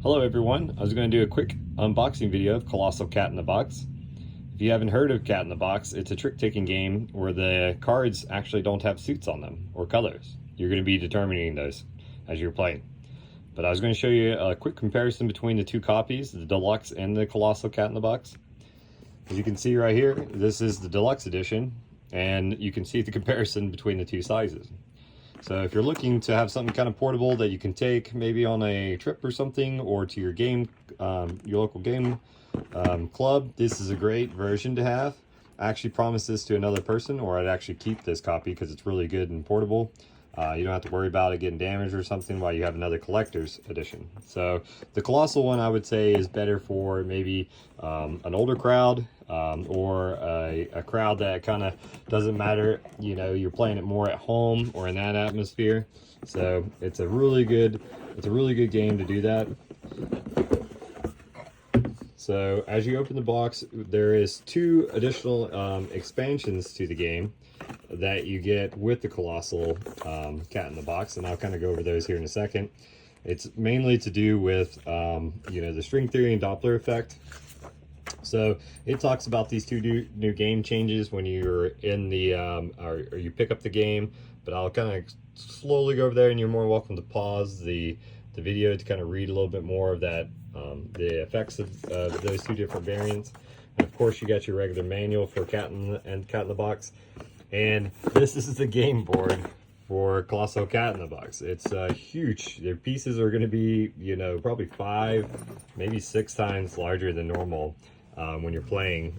Hello everyone, I was going to do a quick unboxing video of Colossal Cat in the Box. If you haven't heard of Cat in the Box, it's a trick-taking game where the cards actually don't have suits on them or colors. You're going to be determining those as you're playing. But I was going to show you a quick comparison between the two copies, the Deluxe and the Colossal Cat in the Box. As you can see right here, this is the Deluxe edition, and you can see the comparison between the two sizes. So if you're looking to have something kind of portable that you can take maybe on a trip or something, or to your game, your local game club, this is a great version to have. I actually promised this to another person, or I'd actually keep this copy because it's really good and portable. You don't have to worry about it getting damaged or something while you have another collector's edition. So the Colossal one, I would say, is better for maybe an older crowd, or a crowd that kind of doesn't matter, you know, you're playing it more at home or in that atmosphere. So it's a really good game to do that. So as you open the box, there is two additional expansions to the game that you get with the Colossal Cat in the Box, and I'll kind of go over those here in a second. It's mainly to do with you know, the string theory and Doppler effect. So it talks about these two new game changes when you're in the or you pick up the game, but I'll kind of slowly go over there, and you're more welcome to pause the video to kind of read a little bit more of that, the effects of those two different variants. And of course, you got your regular manual for Cat in the Box. And this is the game board for Colossal Cat in the Box. It's huge. Their pieces are going to be, you know, probably 5, maybe 6 times larger than normal when you're playing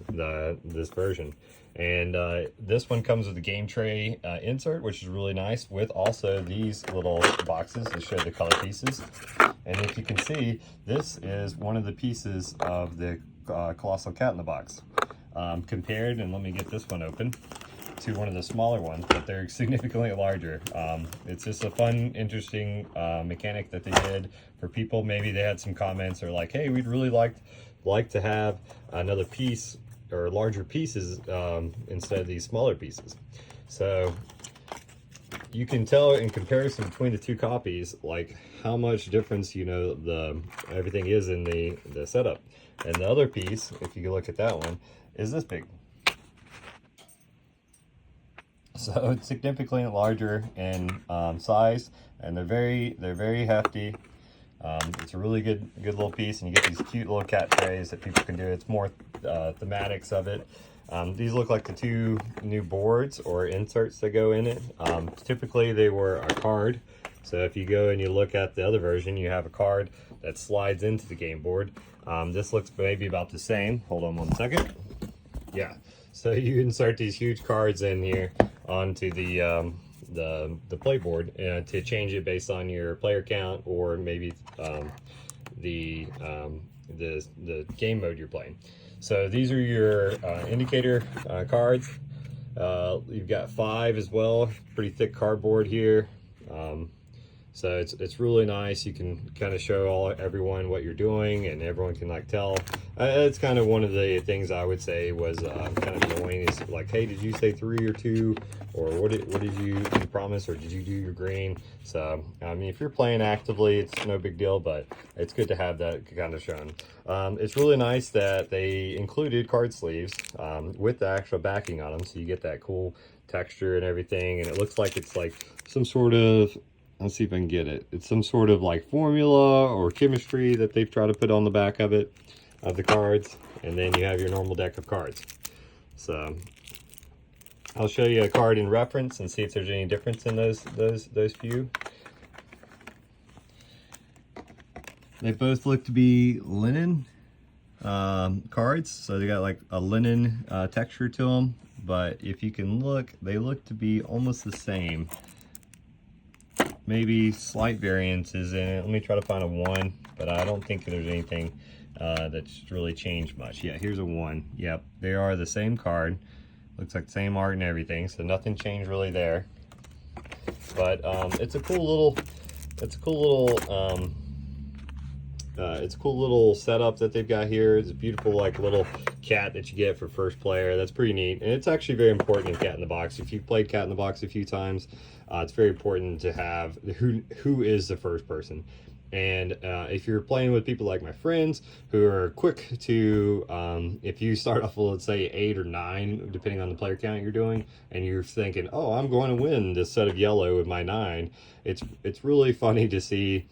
this version. And this one comes with a game tray insert, which is really nice, with also these little boxes to show the color pieces. And if you can see, this is one of the pieces of the Colossal Cat in the Box. Compared, and let me get this one open, to one of the smaller ones, but they're significantly larger. It's just a fun, interesting mechanic that they did for people. Maybe they had some comments or like, hey, we'd really like to have another piece or larger pieces instead of these smaller pieces. So you can tell in comparison between the two copies, like how much difference, you know, everything is in the setup. And the other piece, if you look at that one, is this big. So it's significantly larger in size, and they're very hefty. It's a really good little piece, and you get these cute little cat trays that people can do. It's more thematics of it. These look like the two new boards or inserts that go in it. Typically they were a card. So if you go and you look at the other version, you have a card that slides into the game board. This looks maybe about the same. Hold on one second. Yeah. So you insert these huge cards in here onto the playboard to change it based on your player count, or maybe the game mode you're playing. So these are your indicator cards. You've got 5 as well, pretty thick cardboard here. So it's really nice. You can kind of show everyone what you're doing, and everyone can like tell. It's kind of one of the things I would say was kind of annoying, is like, hey, did you say 3 or 2, or what did you promise, or did you do your green? So I mean, if you're playing actively, it's no big deal, but it's good to have that kind of shown. It's really nice that they included card sleeves with the actual backing on them, so you get that cool texture and everything, and it looks like it's like some sort of, let's see if I can get it. It's some sort of like formula or chemistry that they've tried to put on the back of it, of the cards, and then you have your normal deck of cards. So I'll show you a card in reference and see if there's any difference in those few. They both look to be linen cards, so they got like a linen texture to them. But if you can look, they look to be almost the same. Maybe slight variances in it. Let me try to find a 1, but I don't think there's anything that's really changed much. Yeah, here's a 1. Yep, they are the same card. Looks like the same art and everything, so nothing changed really there. But it's a cool little setup that they've got here. It's a beautiful like little cat that you get for first player. That's pretty neat, and it's actually very important in Cat in the Box. If you've played Cat in the Box a few times, it's very important to have who is the first person. And if you're playing with people like my friends who are quick to, if you start off with, let's say, 8 or 9, depending on the player count you're doing, and you're thinking, oh, I'm going to win this set of yellow with my 9, it's really funny to see,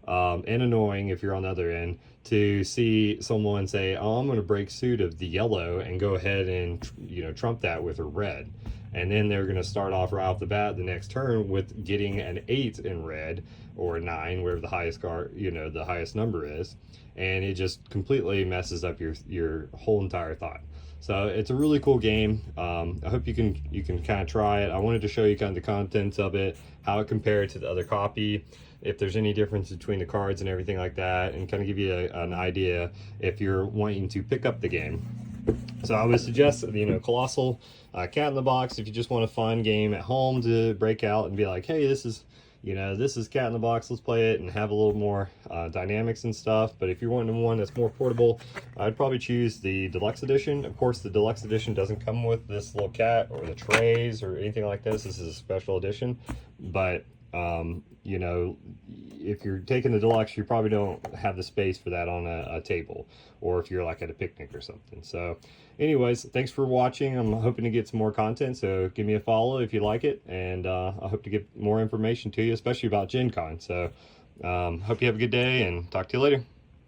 and annoying if you're on the other end, to see someone say, oh, I'm going to break suit of the yellow and go ahead and, you know, trump that with a red. And then they're going to start off right off the bat the next turn with getting an 8 in red, or a 9, wherever the highest card, you know, the highest number is, and it just completely messes up your whole entire thought. So it's a really cool game. I hope you can kind of try it. I wanted to show you kind of the contents of it, how it compared to the other copy, if there's any difference between the cards and everything like that, and kind of give you an idea if you're wanting to pick up the game. So I would suggest, you know, Colossal, Cat in the Box, if you just want a fun game at home to break out and be like, hey, this is, you know, this is Cat in the Box, let's play it and have a little more dynamics and stuff. But if you're wanting one that's more portable, I'd probably choose the Deluxe Edition. Of course, the Deluxe Edition doesn't come with this little cat or the trays or anything like this. This is a special edition. But, you know, if you're taking the Deluxe, you probably don't have the space for that on a table, or if you're like at a picnic or something. So anyways, thanks for watching. I'm hoping to get some more content, so give me a follow if you like it, and I hope to get more information to you, especially about Gen Con. So hope you have a good day, and talk to you later.